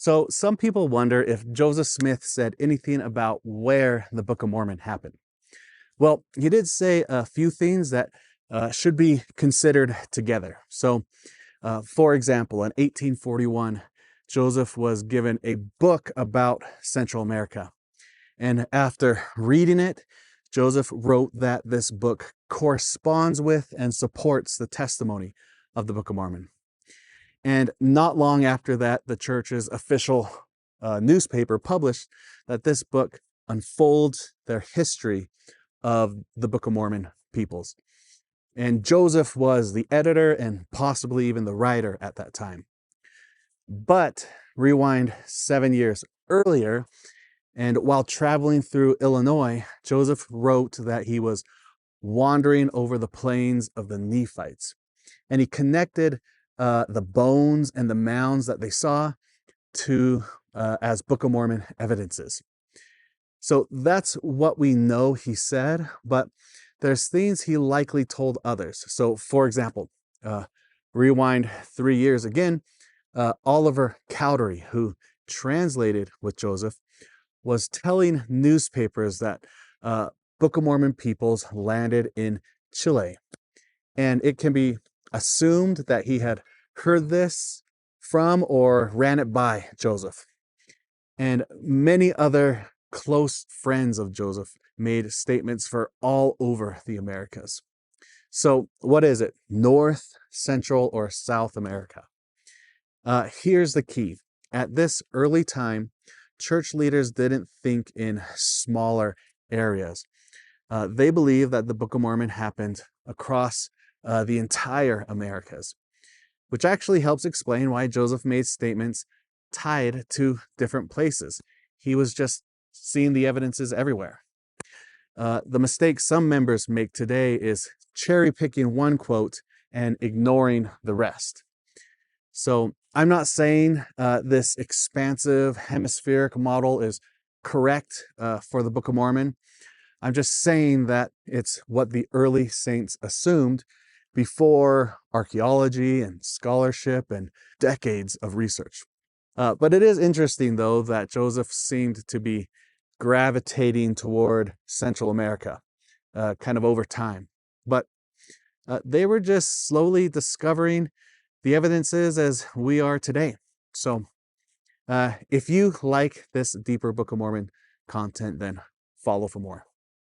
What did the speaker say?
So some people wonder if Joseph Smith said anything about where the Book of Mormon happened. Well, he did say a few things that should be considered together. For example, in 1841, Joseph was given a book about Central America. And after reading it, Joseph wrote that this book corresponds with and supports the testimony of the Book of Mormon. And not long after that, the church's official newspaper published that this book unfolds their history of the Book of Mormon peoples. And Joseph was the editor and possibly even the writer at that time. But rewind 7 years earlier, and while traveling through Illinois, Joseph wrote that he was wandering over the plains of the Nephites. And he connected the bones and the mounds that they saw to as Book of Mormon evidences. So that's what we know he said, but there's things he likely told others. So for example, rewind 3 years again, Oliver Cowdery, who translated with Joseph, was telling newspapers that Book of Mormon peoples landed in Chile. And it can be assumed that he had heard this from or ran it by Joseph. And many other close friends of Joseph made statements for all over the Americas. So what is it? North, Central, or South America? Here's the key. At this early time, church leaders didn't think in smaller areas. They believed that the Book of Mormon happened across the entire Americas, which actually helps explain why Joseph made statements tied to different places. He was just seeing the evidences everywhere. The mistake some members make today is cherry picking one quote and ignoring the rest. So I'm not saying this expansive hemispheric model is correct for the Book of Mormon. I'm just saying that it's what the early saints assumed before archaeology and scholarship and decades of research. But it is interesting, though, that Joseph seemed to be gravitating toward Central America kind of over time. But they were just slowly discovering the evidences as we are today. So if you like this deeper Book of Mormon content, then follow for more.